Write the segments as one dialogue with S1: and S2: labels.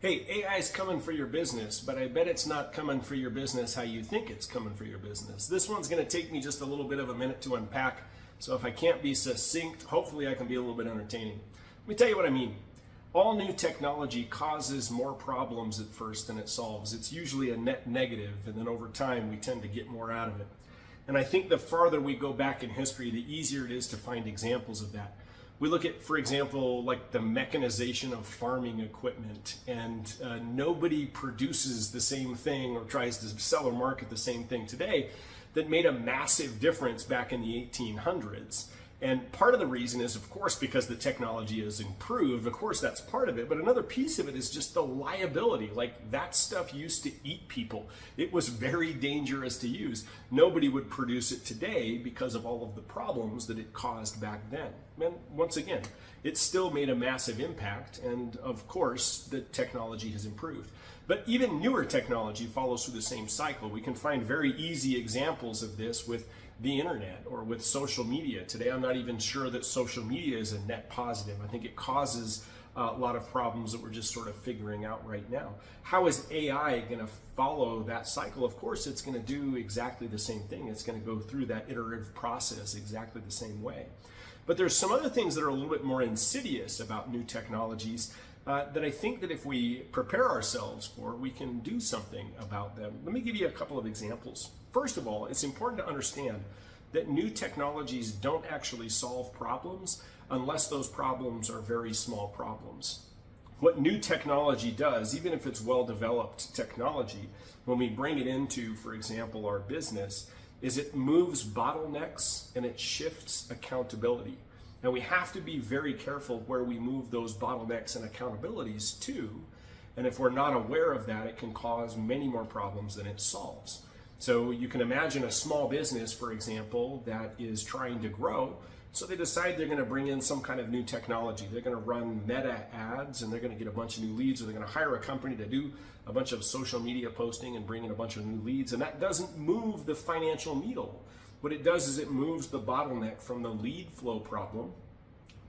S1: Hey, AI is coming for your business, but I bet it's not coming for your business how you think it's coming for your business. This one's going to take me just a little bit of a minute to unpack, so if I can't be succinct, hopefully I can be a little bit entertaining. Let me tell you what I mean. All new technology causes more problems at first than it solves. It's usually a net negative, and then over time we tend to get more out of it. And I think the farther we go back in history, the easier it is to find examples of that. We look at, for example, like the mechanization of farming equipment, and nobody produces the same thing or tries to sell or market the same thing today that made a massive difference back in the 1800s. And part of the reason is, of course, because the technology has improved. Of course, that's part of it. But another piece of it is just the liability. Like, that stuff used to eat people. It was very dangerous to use. Nobody would produce it today because of all of the problems that it caused back then. And once again, it still made a massive impact. And of course, the technology has improved. But even newer technology follows through the same cycle. We can find very easy examples of this with the internet or with social media. Today, I'm not even sure that social media is a net positive. I think it causes a lot of problems that we're just sort of figuring out right now. How is AI going to follow that cycle? Of course, it's going to do exactly the same thing. It's going to go through that iterative process exactly the same way. But there's some other things that are a little bit more insidious about new technologies that I think that if we prepare ourselves for, we can do something about them. Let me give you a couple of examples. First of all, it's important to understand that new technologies don't actually solve problems unless those problems are very small problems. What new technology does, even if it's well-developed technology, when we bring it into, for example, our business, is it moves bottlenecks and it shifts accountability. Now, we have to be very careful where we move those bottlenecks and accountabilities to, and if we're not aware of that, it can cause many more problems than it solves. So you can imagine a small business, for example, that is trying to grow, so they decide they're going to bring in some kind of new technology. They're going to run meta ads, and they're going to get a bunch of new leads, or they're going to hire a company to do a bunch of social media posting and bring in a bunch of new leads, and that doesn't move the financial needle. What it does is it moves the bottleneck from the lead flow problem.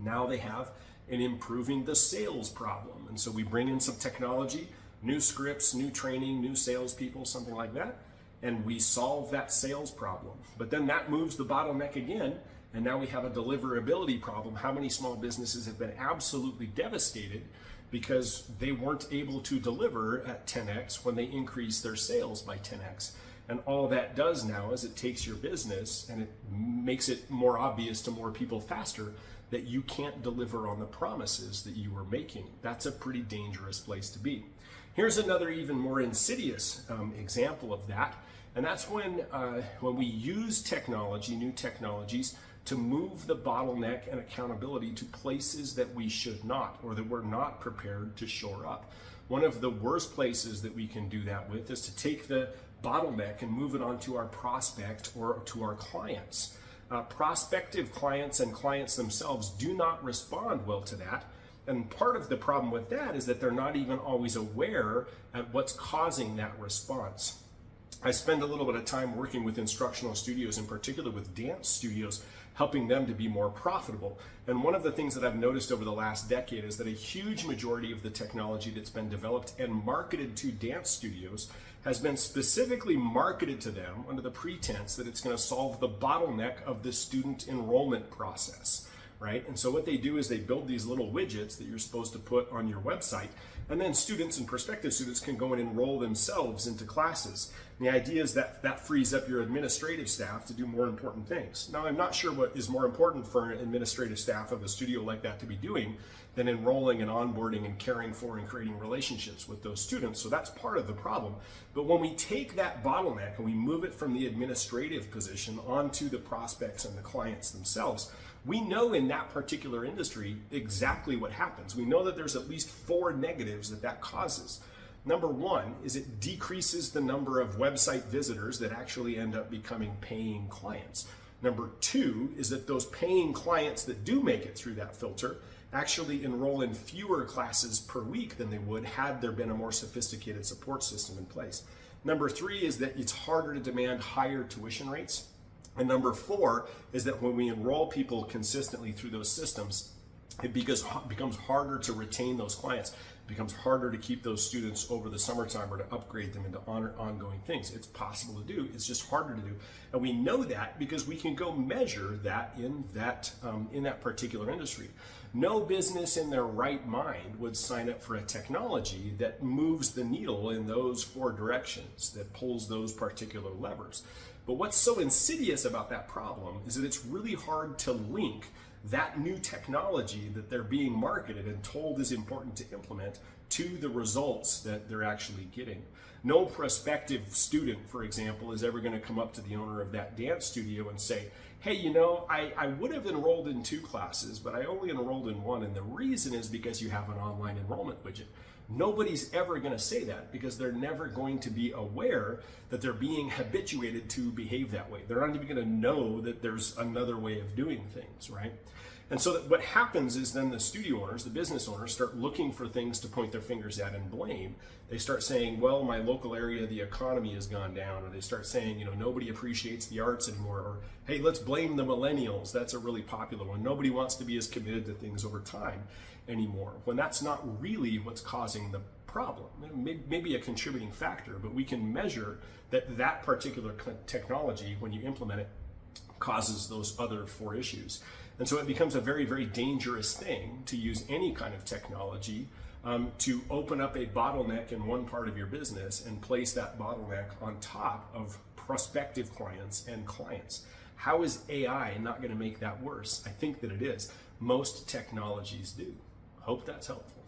S1: Now they have an improving the sales problem. And so we bring in some technology, new scripts, new training, new salespeople, something like that, and we solve that sales problem. But then that moves the bottleneck again, and now we have a deliverability problem. How many small businesses have been absolutely devastated because they weren't able to deliver at 10x when they increased their sales by 10x? And all that does now is it takes your business and it makes it more obvious to more people faster that you can't deliver on the promises that you were making. That's a pretty dangerous place to be. Here's another even more insidious example of that, and that's when we use technology, new technologies, to move the bottleneck and accountability to places that we should not, or that we're not prepared to shore up. One of the worst places that we can do that with is to take the bottleneck and move it onto our prospect or to our clients. Prospective clients and clients themselves do not respond well to that. And part of the problem with that is that they're not even always aware at what's causing that response. I spend a little bit of time working with instructional studios, in particular with dance studios, helping them to be more profitable. And one of the things that I've noticed over the last decade is that a huge majority of the technology that's been developed and marketed to dance studios has been specifically marketed to them under the pretense that it's going to solve the bottleneck of the student enrollment process, right? And so what they do is they build these little widgets that you're supposed to put on your website, and then students and prospective students can go and enroll themselves into classes. And the idea is that that frees up your administrative staff to do more important things. Now, I'm not sure what is more important for an administrative staff of a studio like that to be doing than enrolling and onboarding and caring for and creating relationships with those students. So that's part of the problem. But when we take that bottleneck and we move it from the administrative position onto the prospects and the clients themselves, we know in that particular industry exactly what happens. We know that there's at least 4 negatives that causes. Number one is it decreases the number of website visitors that actually end up becoming paying clients. Number two is that those paying clients that do make it through that filter actually enroll in fewer classes per week than they would had there been a more sophisticated support system in place. Number three is that it's harder to demand higher tuition rates. And number four is that when we enroll people consistently through those systems, it becomes harder to retain those clients. It becomes harder to keep those students over the summertime or to upgrade them into ongoing things. It's possible to do. It's just harder to do, and we know that because we can go measure that in that particular industry. No business in their right mind would sign up for a technology that moves the needle in those 4 directions, that pulls those particular levers. But what's so insidious about that problem is that it's really hard to link that new technology that they're being marketed and told is important to implement to the results that they're actually getting. No prospective student, for example, is ever going to come up to the owner of that dance studio and say, hey, you know, I would have enrolled in 2 classes, but I only enrolled in 1, and the reason is because you have an online enrollment widget. Nobody's ever going to say that because they're never going to be aware that they're being habituated to behave that way. They're not even going to know that there's another way of doing things, right? And so what happens is then the studio owners, the business owners, start looking for things to point their fingers at and blame. They start saying, well, my local area, the economy has gone down. Or they start saying, you know, nobody appreciates the arts anymore. Or, hey, let's blame the millennials. That's a really popular one. Nobody wants to be as committed to things over time anymore, when that's not really what's causing the problem. It may be a contributing factor, but we can measure that particular technology, when you implement it, causes those other 4 issues. And so it becomes a very, very dangerous thing to use any kind of technology to open up a bottleneck in one part of your business and place that bottleneck on top of prospective clients and clients. How is AI not going to make that worse? I think that it is. Most technologies do. Hope that's helpful.